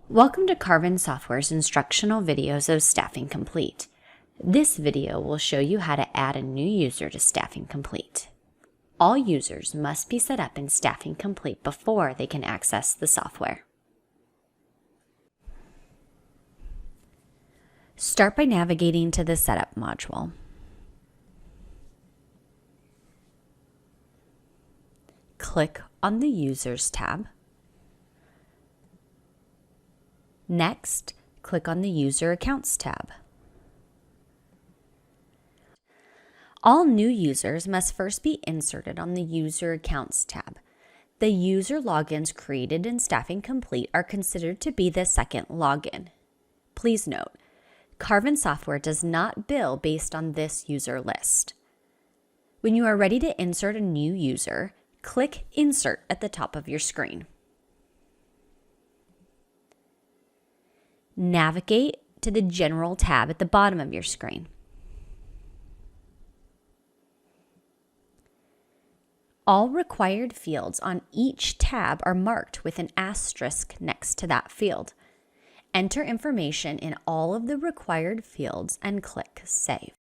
Welcome to Carvin Software's instructional videos of Staffing Complete. This video will show you how to add a new user to Staffing Complete. All users must be set up in Staffing Complete before they can access the software. Start by navigating to the Setup module. Click on the Users tab. Next, click on the User Accounts tab. All new users must first be inserted on the User Accounts tab. The user logins created in Staffing Complete are considered to be the second login. Please note, Carvin Software does not bill based on this user list. When you are ready to insert a new user, click Insert at the top of your screen. Navigate to the General tab at the bottom of your screen. All required fields on each tab are marked with an asterisk next to that field. Enter information in all of the required fields and click Save.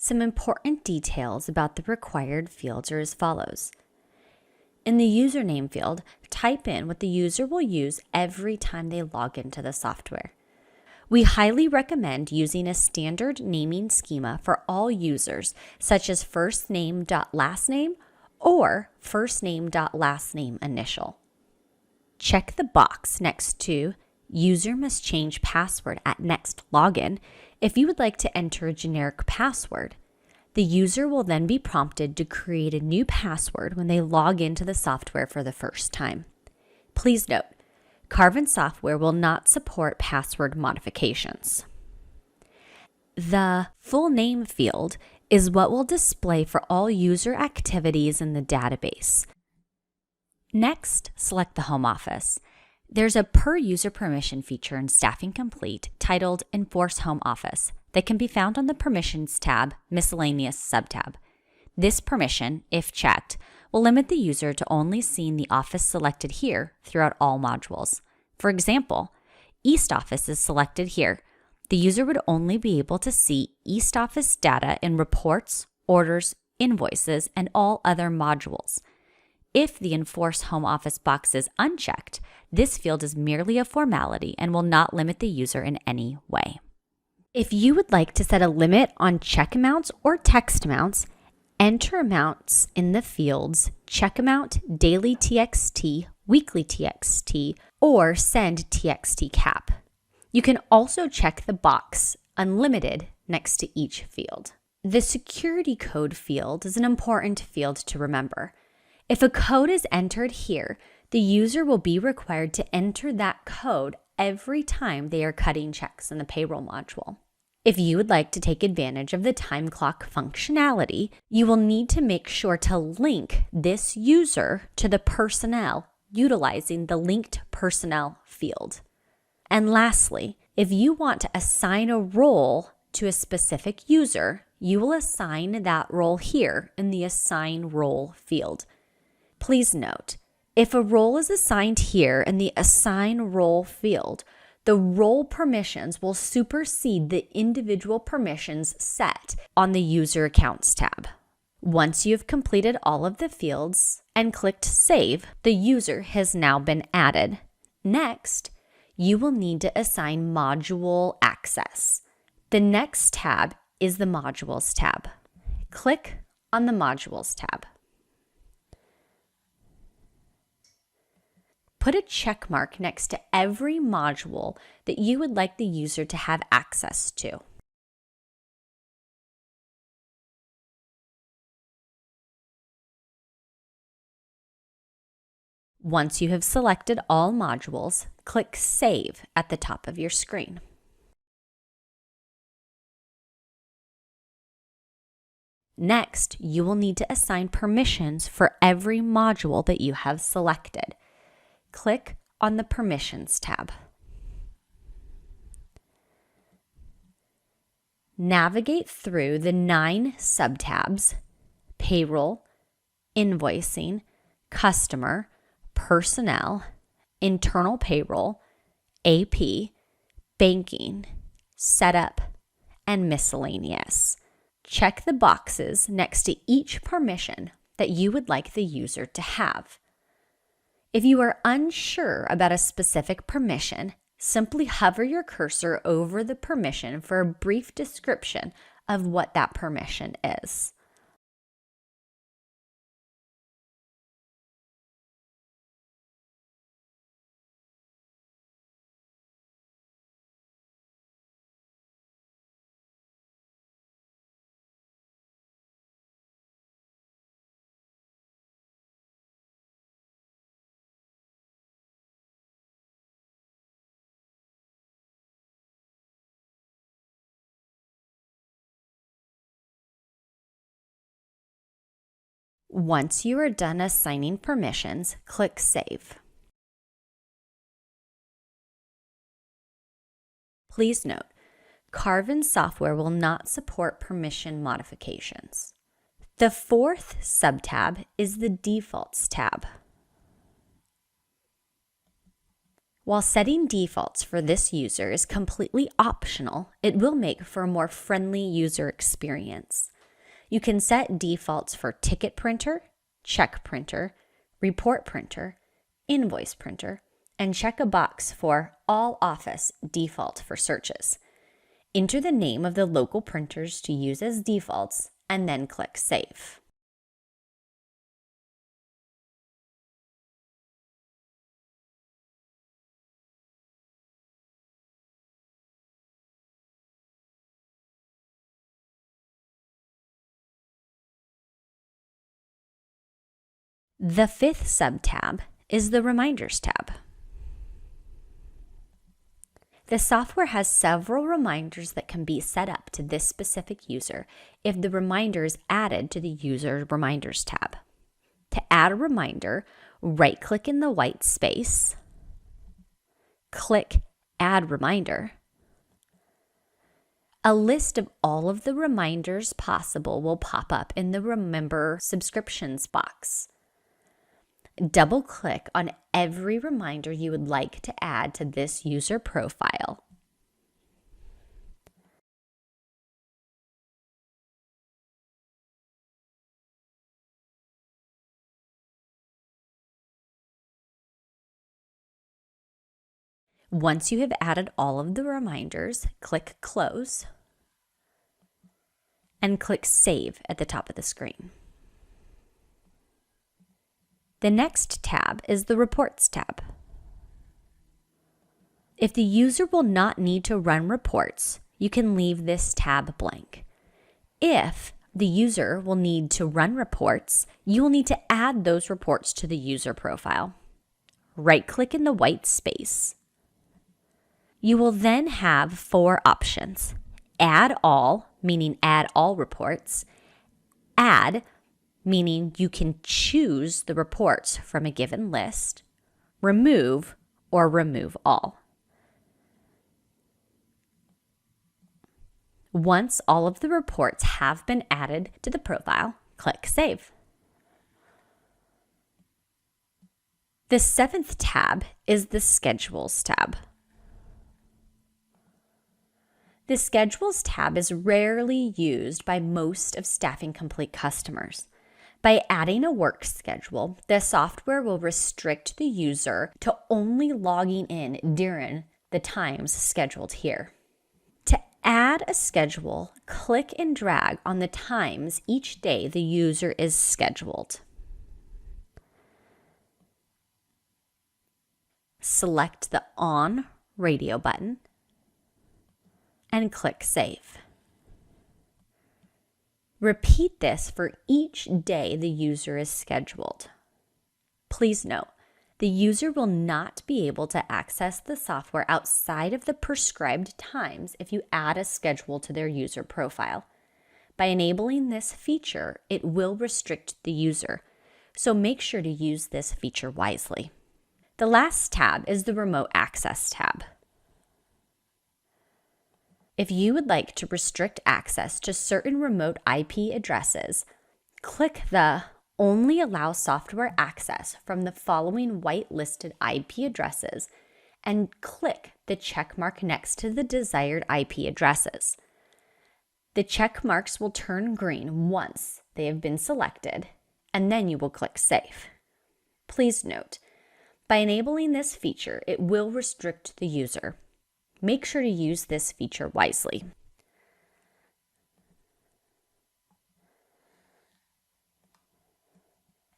Some important details about the required fields are as follows. In the username field, type in what the user will use every time they log into the software. We highly recommend using a standard naming schema for all users, such as firstname.lastname or firstname.lastname initial. Check the box next to User must change password at next login if you would like to enter a generic password. The user will then be prompted to create a new password when they log into the software for the first time. Please note, Carvin Software will not support password modifications. The full name field is what will display for all user activities in the database. Next, select the Home Office. There's a per user permission feature in Staffing Complete titled Enforce Home Office that can be found on the Permissions tab, Miscellaneous subtab. This permission, if checked, will limit the user to only seeing the office selected here throughout all modules. For example, East Office is selected here. The user would only be able to see East Office data in reports, orders, invoices, and all other modules. If the Enforce Home Office box is unchecked, this field is merely a formality and will not limit the user in any way. If you would like to set a limit on check amounts or text amounts, enter amounts in the fields check amount, daily TXT, weekly TXT, or send TXT cap. You can also check the box unlimited next to each field. The security code field is an important field to remember. If a code is entered here, the user will be required to enter that code every time they are cutting checks in the payroll module. If you would like to take advantage of the time clock functionality, you will need to make sure to link this user to the personnel utilizing the linked personnel field. And lastly, if you want to assign a role to a specific user, you will assign that role here in the Assign Role field. Please note, if a role is assigned here in the Assign Role field, the role permissions will supersede the individual permissions set on the User Accounts tab. Once you've completed all of the fields and clicked Save, the user has now been added. Next, you will need to assign module access. The next tab is the Modules tab. Click on the Modules tab. Put a check mark next to every module that you would like the user to have access to. Once you have selected all modules, click Save at the top of your screen. Next, you will need to assign permissions for every module that you have selected. Click on the Permissions tab. Navigate through the 9 subtabs: Payroll, Invoicing, Customer, Personnel, Internal Payroll, AP, Banking, Setup, and Miscellaneous. Check the boxes next to each permission that you would like the user to have. If you are unsure about a specific permission, simply hover your cursor over the permission for a brief description of what that permission is. Once you are done assigning permissions, click Save. Please note, Carven software will not support permission modifications. The 4th subtab is the Defaults tab. While setting defaults for this user is completely optional, it will make for a more friendly user experience. You can set defaults for ticket printer, check printer, report printer, invoice printer, and check a box for All Office default for searches. Enter the name of the local printers to use as defaults, and then click Save. The 5th subtab is the Reminders tab. The software has several reminders that can be set up to this specific user if the reminder is added to the User Reminders tab. To add a reminder, right-click in the white space, click Add Reminder. A list of all of the reminders possible will pop up in the Remember Subscriptions box. Double-click on every reminder you would like to add to this user profile. Once you have added all of the reminders, click Close and click Save at the top of the screen. The next tab is the Reports tab. If the user will not need to run reports, you can leave this tab blank. If the user will need to run reports, you will need to add those reports to the user profile. Right-click in the white space. You will then have 4 options: Add All, meaning add all reports; Add, meaning you can choose the reports from a given list; Remove, or remove all. Once all of the reports have been added to the profile, click Save. The 7th tab is the Schedules tab. The Schedules tab is rarely used by most of Staffing Complete customers, By adding a work schedule, the software will restrict the user to only logging in during the times scheduled here. To add a schedule, click and drag on the times each day the user is scheduled. Select the On radio button and click Save. Repeat this for each day the user is scheduled. Please note, the user will not be able to access the software outside of the prescribed times if you add a schedule to their user profile. By enabling this feature, it will restrict the user, so make sure to use this feature wisely. The last tab is the Remote Access tab. If you would like to restrict access to certain remote IP addresses, click the Only Allow Software Access from the following whitelisted IP addresses and click the check mark next to the desired IP addresses. The check marks will turn green once they have been selected, and then you will click Save. Please note, by enabling this feature, it will restrict the user. Make sure to use this feature wisely.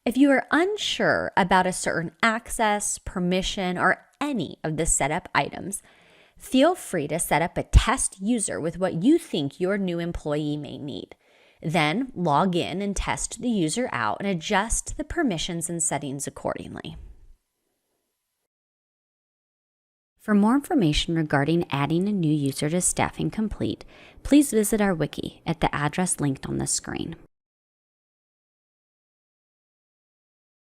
If you are unsure about a certain access, permission, or any of the setup items, feel free to set up a test user with what you think your new employee may need. Then log in and test the user out and adjust the permissions and settings accordingly. For more information regarding adding a new user to Staffing Complete, please visit our wiki at the address linked on the screen.